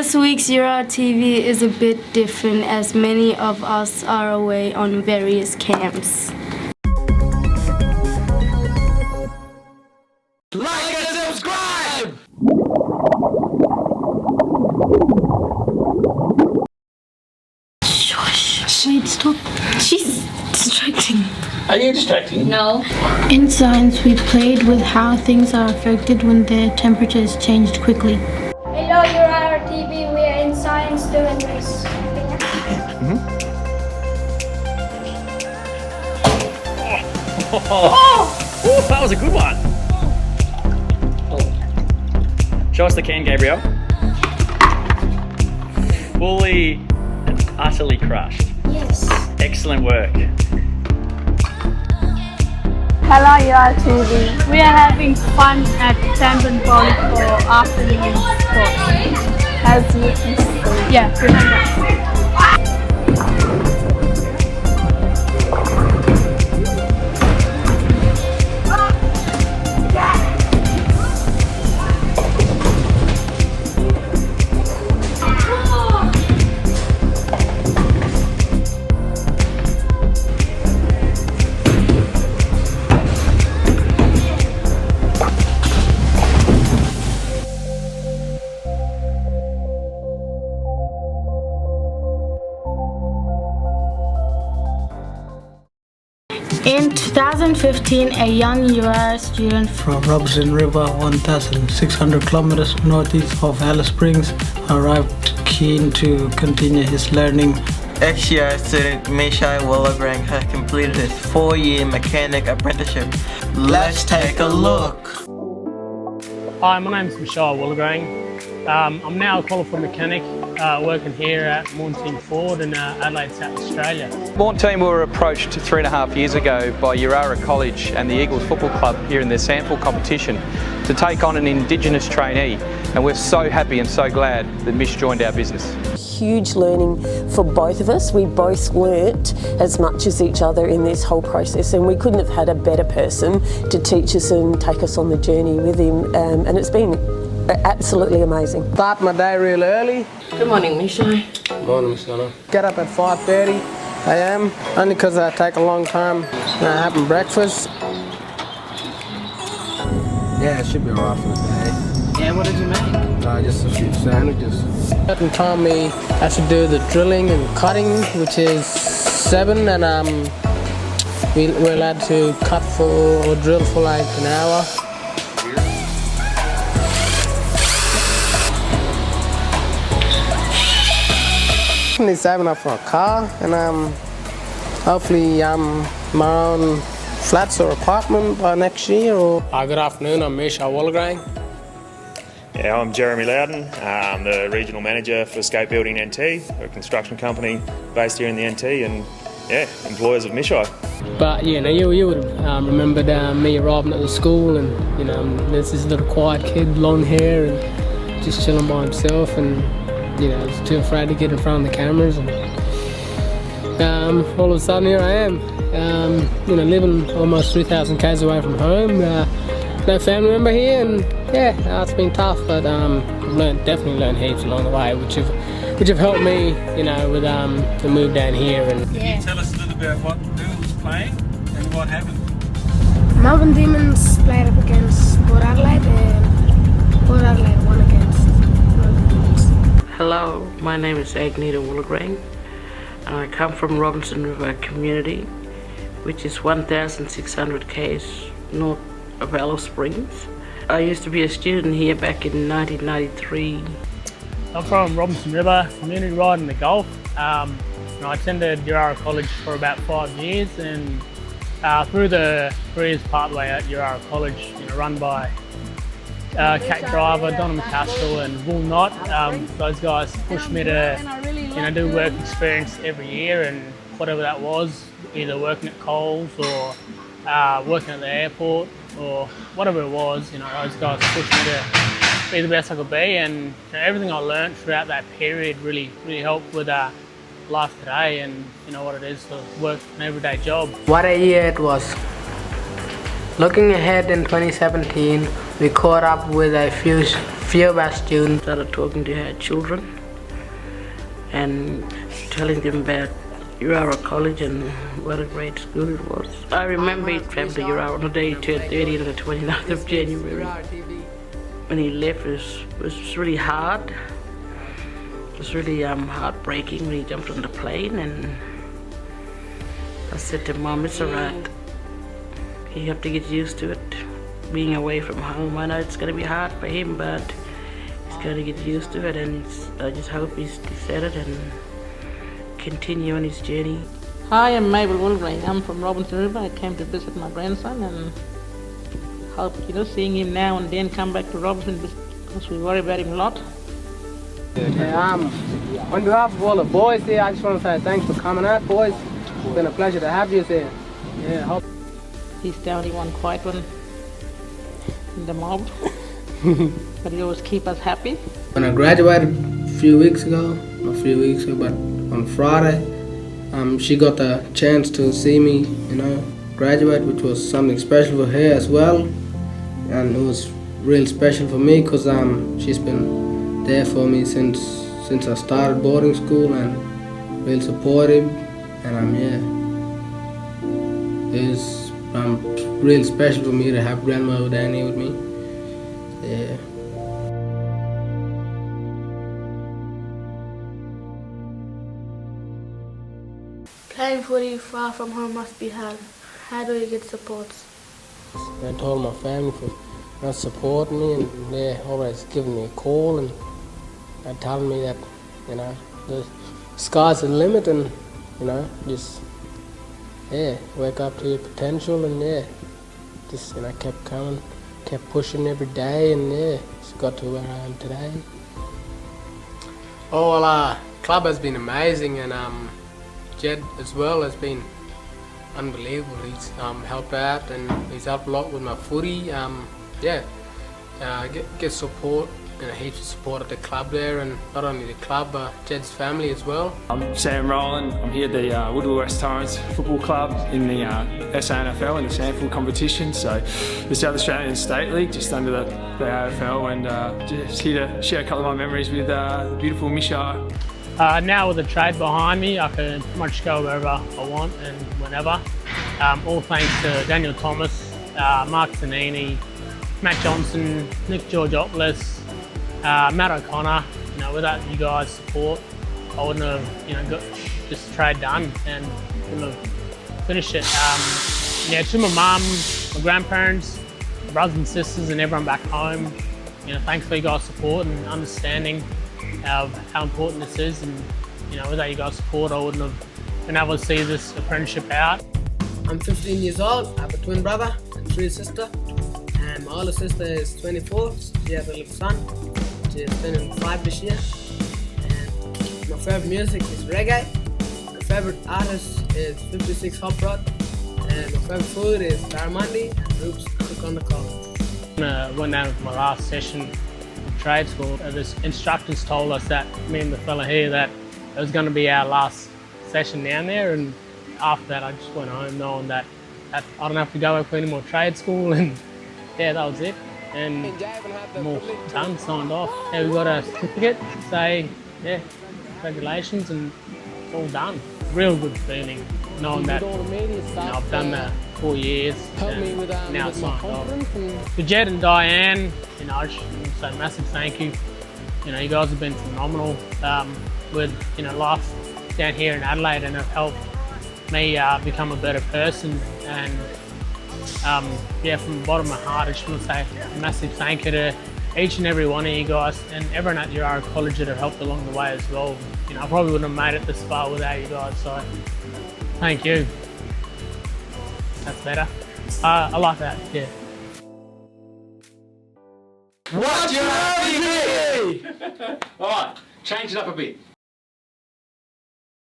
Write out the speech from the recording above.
This week's YiraraTV is a bit different as many of us are away on various camps. Like and subscribe! Shush. Wait, stop. She's distracting. Are you distracting? No. In science, we played with how things are affected when the temperature is changed quickly. Hello, YiraraTV. We are in science doing this. Oh, that was a good one. Show us the can, Gabriel. Fully and utterly crushed. Yes. Excellent work. Hello, YiraraTV. We are having fun at Tandon Pond for afternoon sports. As you can see. Yeah, remember. In 2015, a young Yirara student from Robinson River, 1,600 kilometers northeast of Alice Springs, arrived keen to continue his learning. Ex-Yirara student Mishai has completed his 4-year mechanic apprenticeship. Let's take a look. Hi, my name is Mishai. I'm now a qualified mechanic working here at Mornteam Ford in Adelaide, South Australia. Mornteam were approached 3.5 years ago by Yirara College and the Eagles Football Club here in their sample competition to take on an Indigenous trainee, and we're so happy and so glad that Mish joined our business. Huge learning for both of us. We both learnt as much as each other in this whole process, and we couldn't have had a better person to teach us and take us on the journey with him, and it's been absolutely amazing. Start my day real early. Good morning, Mishai. Morning, Miss. Get up at 5:30 a.m. only because I take a long time having breakfast. Yeah, it should be alright for the day. Yeah, what did you make? Just a few sandwiches. Certain time we have to do the drilling and cutting, which is 7, and we're allowed to cut for or drill for like an hour. Saving up for a car, and hopefully my own flats or apartment by next year. Good afternoon, I'm Mishai. Yeah, I'm Jeremy Loudon. I'm the regional manager for Scape Building NT, a construction company based here in the NT, and yeah, employers of Mishai. But you would have remembered me arriving at the school, and there's this little quiet kid, long hair, and just chilling by himself, and I was too afraid to get in front of the cameras, and all of a sudden here I am, living almost 3,000 k's away from home, no family member here, and yeah, it's been tough, but definitely learned heaps along the way, which have helped me, with the move down here. And Can you tell us a little bit about who was playing and what happened? Melbourne Demons played up against Port Adelaide, and Port Adelaide won against Melbourne Demons. Hello, my name is Agneta Woolagrang, and I come from Robinson River community, which is 1,600 k's north of Alice Springs. I used to be a student here back in 1993. I'm from Robinson River, community riding the Gulf. I attended Yirara College for about 5 years, and through the careers pathway at Yirara College, run by Cat Driver, Donna McCaskill and Will Knott. Those guys pushed me to do work experience every year, and whatever that was, either working at Coles or working at the airport or whatever it was, those guys pushed me to be the best I could be, and everything I learned throughout that period really helped with life today and what it is to work an everyday job. What a year it was. Looking ahead in 2017, we caught up with a few of our students. Started talking to our children and telling them about Yirara College and what a great school it was. I remember he traveled to Yirara on the day he turned 30 on the 29th of January. When he left, it was really hard. It was really heartbreaking when he jumped on the plane, and I said to Mom, it's alright. You have to get used to it, being away from home. I know it's going to be hard for him, but he's going to get used to it, and I just hope he's decided and continue on his journey. Hi, I'm Mabel Woolgrain. I'm from Robinson River. I came to visit my grandson and hope, seeing him now and then come back to Robinson because we worry about him a lot. On behalf of all the boys there, I just want to say thanks for coming out, boys. It's been a pleasure to have you there. Yeah, hope. He's the only one quiet one in the mob, but he always keeps us happy. When I graduated a few weeks ago, but on Friday, she got the chance to see me, graduate, which was something special for her as well, and it was real special for me because she's been there for me since I started boarding school and real supportive, and it's real special for me to have Grandma Danny with me. Yeah. Playing footy far from home must be hard. How do we get support? I told my family for not supporting me, and they're always giving me a call and telling me that, the sky's the limit, and, just, wake up to your potential, and, just, kept coming, kept pushing every day, and, just got to where I am today. Oh, well, club has been amazing, and, Jed as well has been unbelievable. He's helped out, and he's helped a lot with my footy. Get support, heaps of support at the club there, and not only the club, but Jed's family as well. I'm Sam Rowland. I'm here at the Woodville West Torrens Football Club in the SANFL in the SANFL competition. So the South Australian State League, just under the AFL, and just here to share a couple of my memories with the beautiful Mishai. Now with the trade behind me, I can pretty much go wherever I want and whenever. All thanks to Daniel Thomas, Mark Zanini, Matt Johnson, Nick Georgiopoulos, Matt O'Connor. Without you guys' support, I wouldn't have got this trade done and wouldn't have finished it. To my mum, my grandparents, my brothers and sisters, and everyone back home, thanks for you guys' support and understanding of how important this is, and without you guys' support, I wouldn't have been able to see this apprenticeship out. I'm 15 years old. I have a twin brother and 3 sisters. And my older sister is 24. She has a little son. She's turning 5 this year. And my favorite music is reggae. My favorite artist is 56 Hop Rod. And my favorite food is barramundi and Roops cook on the cob. I went down for my last session trade school. The instructors told us that, me and the fella here, that it was going to be our last session down there, and after that I just went home knowing that I don't have to go for any more trade school, and that was it, and I'm all done, signed off. We got a certificate to say, congratulations, and it's all done. Real good feeling knowing that I've done that 4 years and now signed off. To Jed and Diane, I just want to say massive thank you. You guys have been phenomenal with life down here in Adelaide, and have helped me become a better person. And from the bottom of my heart, I just want to say a massive thank you to each and every one of you guys, and everyone at Yirara College that have helped along the way as well. I probably wouldn't have made it this far without you guys, so thank you. That's better. I like that, yeah. Watch YiraraTV! Alright, change it up a bit.